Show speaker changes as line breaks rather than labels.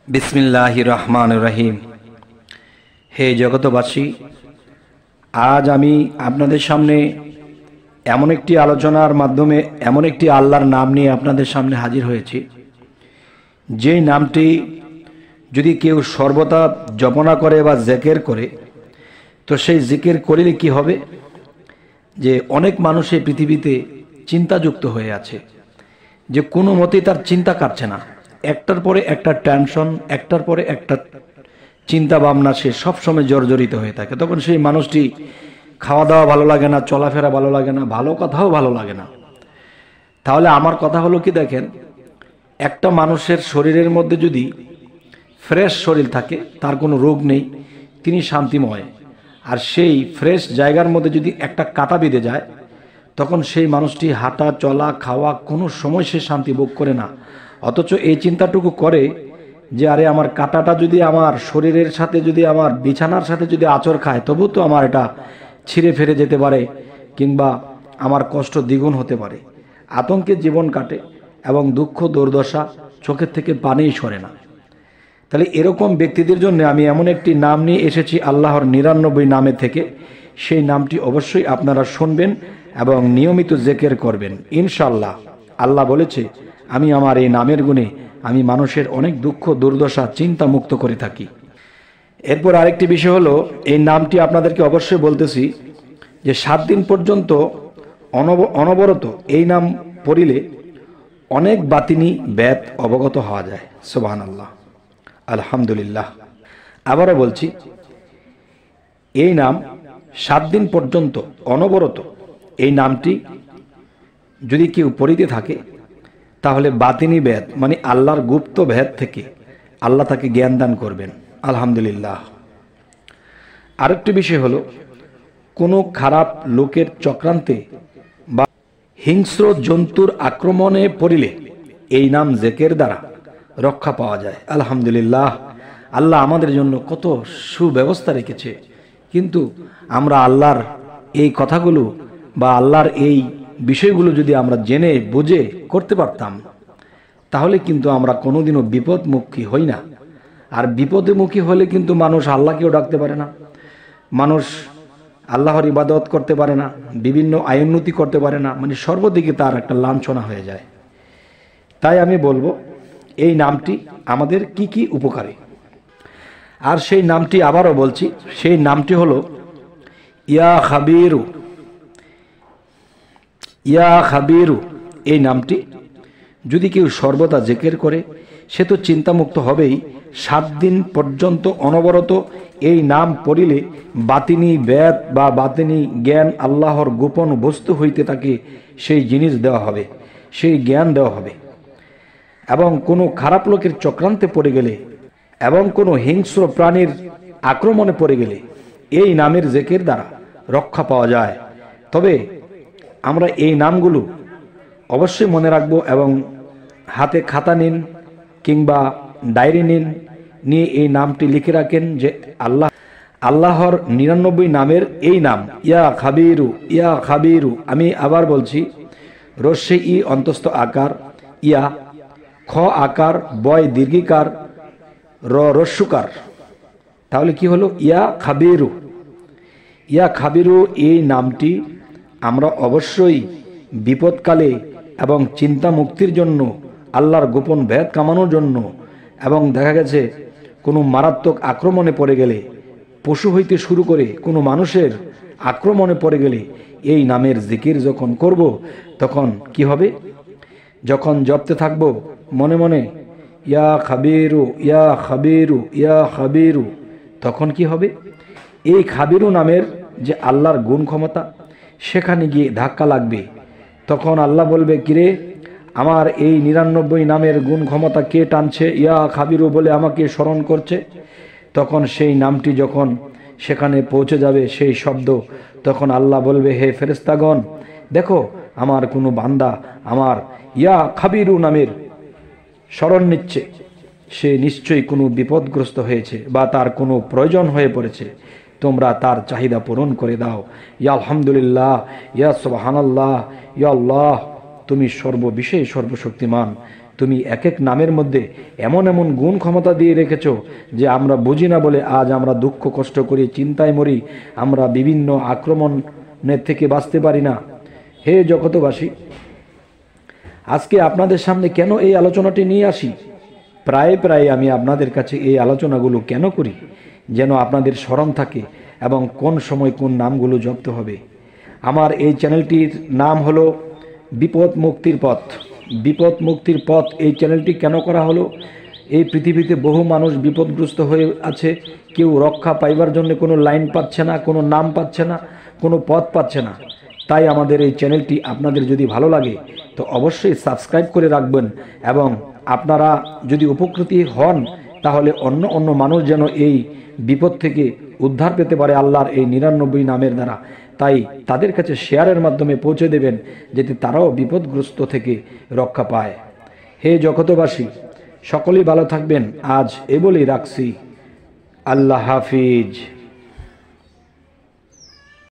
বিসমিল্লাহির রহমানির রহিম। হে জগতবাসী, আজ আমি আপনাদের সামনে এমন একটি আলোচনার মাধ্যমে এমন একটি আল্লাহর নাম নিয়ে আপনাদের সামনে হাজির হয়েছি, যেই নামটি যদি কেউ সর্বদা জপনা করে বা জিকির করে, তো সেই জিকির করলে কি হবে? যে অনেক মানুষ এই পৃথিবীতে চিন্তাযুক্ত হয়ে আছে, যে কোনো মতেই তার চিন্তা কাটছে না, একটার পরে একটা টেনশন, একটার পরে একটা চিন্তা ভাবনা, সে সবসময় জর্জরিত হয়ে থাকে। তখন সেই মানুষটি খাওয়া দাওয়া ভালো লাগে না, চলাফেরা ভালো লাগে না, ভালো কথাও ভালো লাগে না। তাহলে আমার কথা হলো কি, দেখেন, একটা মানুষের শরীরের মধ্যে যদি ফ্রেশ শরীর থাকে, তার কোনো রোগ নেই, তিনি শান্তিময়। আর সেই ফ্রেশ জায়গার মধ্যে যদি একটা কাঁটা বেঁধে যায়, তখন সেই মানুষটি হাঁটা চলা খাওয়া কোনো সময় সে শান্তি ভোগ করে না। অথচ এই চিন্তাটুকু করে যে আরে আমার কাঁটাটা যদি আমার শরীরের সাথে, যদি আমার বিছানার সাথে যদি আঁচড় খায়, তবু তো আমার এটা ছিঁড়ে ফেরে যেতে পারে, কিংবা আমার কষ্ট দ্বিগুণ হতে পারে। আতঙ্কে জীবন কাটে এবং দুঃখ দুর্দশা চোখের থেকে পানিই সরে না। তাহলে এরকম ব্যক্তিদের জন্য আমি এমন একটি নাম নিয়ে এসেছি আল্লাহর ৯৯ নামে থেকে। সেই নামটি অবশ্যই আপনারা শুনবেন এবং নিয়মিত জিকির করবেন ইনশাআল্লাহ। আল্লাহ বলেছে, আমি আমার এই নামের গুণে আমি মানুষের অনেক দুঃখ দুর্দশা চিন্তা মুক্ত করে থাকি। এরপর আরেকটি বিষয় হলো, এই নামটি আপনাদেরকে অবশ্যই বলতেছি যে 7 দিন পর্যন্ত অনবরত এই নাম পড়িলে অনেক বাতিনি ব্যাত অবগত হওয়া যায়। সুবহানাল্লাহ, আলহামদুলিল্লাহ। আবারও বলছি, এই নাম 7 দিন পর্যন্ত অনবরত এই নামটি যদি কেউ পড়িতে থাকে, তাহলে বাতিনি ভেদ মানে আল্লাহর গুপ্ত ভেদ থেকে আল্লাহ তাকে জ্ঞান দান করবেন। আলহামদুলিল্লাহ। আরেকটি বিষয় হলো, কোনো খারাপ লোকের চক্রান্তে বা হিংস্র জন্তুর আক্রমণে পড়িলে এই নাম জিকির দ্বারা রক্ষা পাওয়া যায়। আলহামদুলিল্লাহ। আল্লাহ আমাদের জন্য কত সুব্যবস্থা রেখেছে, কিন্তু আমরা আল্লাহর এই কথাগুলো বা আল্লাহর এই বিষয়গুলো যদি আমরা জেনে বুঝে করতে পারতাম, তাহলে কিন্তু আমরা কোনোদিনও বিপদমুখী হই না। আর বিপদমুখী হলে কিন্তু মানুষ আল্লাহকেও ডাকতে পারে না, মানুষ আল্লাহর ইবাদত করতে পারে না, বিভিন্ন আয়োন্নতি করতে পারে না, মানে সর্বদিকে তার একটা লাঞ্ছনা হয়ে যায়। তাই আমি বলবো, এই নামটি আমাদের কি কি উপকারী। আর সেই নামটি আবারও বলছি, সেই নামটি হলো ইয়া খাবিরু। ইয়া খাবিরু এই নামটি যদি কেউ সর্বদা জিকির করে, সে তো চিন্তামুক্ত হবেই। 7 দিন পর্যন্ত অনবরত এই নাম পড়িলে বাতিনি বেদ বা বাতিনি জ্ঞান, আল্লাহর গোপন বস্তু হইতে তাকে সেই জিনিস দেওয়া হবে, সেই জ্ঞান দেওয়া হবে। এবং কোনো খারাপ লোকের চক্রান্তে পড়ে গেলে এবং কোনো হিংস্র প্রাণীর আক্রমণে পড়ে গেলে এই নামের জিকির দ্বারা রক্ষা পাওয়া যায়। তবে আমরা এই নামগুলো অবশ্যই মনে রাখব এবং হাতে খাতা নিন কিংবা ডায়েরি নিন, নিয়ে এই নামটি লিখে রাখেন যে আল্লাহর ৯৯ নামের এই নাম ইয়া খাবিরু, ইয়া খাবিরু। আমি আবার বলছি, রস্যে ই অন্তস্থ আকার ইয়া, খ আকার, বয় দীর্ঘিকার, র রস্যুকার। তাহলে কি হলো? ইয়া খাবিরু। ইয়া খাবিরু এই নামটি আমরা অবশ্যই বিপদকালে এবং চিন্তা মুক্তির জন্য, আল্লাহর গোপন ভেদ কামানোর জন্য, এবং দেখা গেছে কোনো মারাত্মক আক্রমণে পড়ে গেলে, পশু হইতে শুরু করে কোনো মানুষের আক্রমণে পড়ে গেলে এই নামের জিকির যখন করব, তখন কি হবে? যখন জপতে থাকব মনে মনে ইয়া খাবিরু, ইয়া খাবিরু, ইয়া খাবিরু, তখন কি হবে? এই খাবিরু নামের যে আল্লাহর গুণ ক্ষমতা, সেখানে গিয়ে ধাক্কা লাগবে। তখন আল্লাহ বলবে, কিরে, আমার এই ৯৯ নামের গুণ ক্ষমতা কে টানছে? ইয়া খাবিরু বলে আমাকে স্মরণ করছে। তখন সেই নামটি যখন সেখানে পৌঁছে যাবে, সেই শব্দ, তখন আল্লাহ বলবে, হে ফেরেশতাগণ, দেখো আমার কোনো বান্দা আমার ইয়া খাবিরু নামের স্মরণ নিচ্ছে, সে নিশ্চয়ই কোনো বিপদগ্রস্ত হয়েছে বা তার কোনো প্রয়োজন হয়ে পড়েছে, তোমরা তার চাহিদা পূরণ করে দাও। ইয়া আলহামদুলিল্লাহ, ইয়া সুবহানাল্লাহ, ইয়া আল্লাহ, তুমি সর্ববিষয়ে সর্বশক্তিমান, তুমি এক এক নামের মধ্যে এমন এমন গুণ ক্ষমতা দিয়ে রেখেছো যে আমরা বুঝি না বলে আজ আমরা দুঃখ কষ্ট করি, চিন্তায় মরি, আমরা বিভিন্ন আক্রমণের থেকে বাঁচতে পারি না। হে জগতবাসী, আজকে আপনাদের সামনে কেন এই আলোচনাটি নিয়ে আসি? প্রায় প্রায় আমি আপনাদের কাছে এই আলোচনাগুলো কেন করি? যেন আপনাদের স্মরণ থাকে এবং কোন সময় কোন নামগুলো জপ্ত হবে। আমার এই চ্যানেলটির নাম হলো বিপদ মুক্তির পথ। বিপদ মুক্তির পথ এই চ্যানেলটি কেন করা হলো? এই পৃথিবীতে বহু মানুষ বিপদগ্রস্ত হয়ে আছে, কেউ রক্ষা পাইবার জন্য কোনো লাইন পাচ্ছে না, কোনো নাম পাচ্ছে না, কোনো পথ পাচ্ছে না। তাই আমাদের এই চ্যানেলটি আপনাদের যদি ভালো লাগে তো অবশ্যই সাবস্ক্রাইব করে রাখবেন, এবং আপনারা যদি উপকৃত হন তাহলে অন্য অন্য মানুষ যেন এই বিপদ থেকে উদ্ধার পেতে পারে আল্লাহর এই 99 নামের দ্বারা। তাই তাদের কাছে শেয়ারের মাধ্যমে পৌঁছে দেবেন যাতে তারাও বিপদগ্রস্ত থেকে রক্ষা পায়। হে জগতবাসী, সকলেই ভালো থাকবেন। আজ এ বলেই রাখছি। আল্লাহ হাফিজ।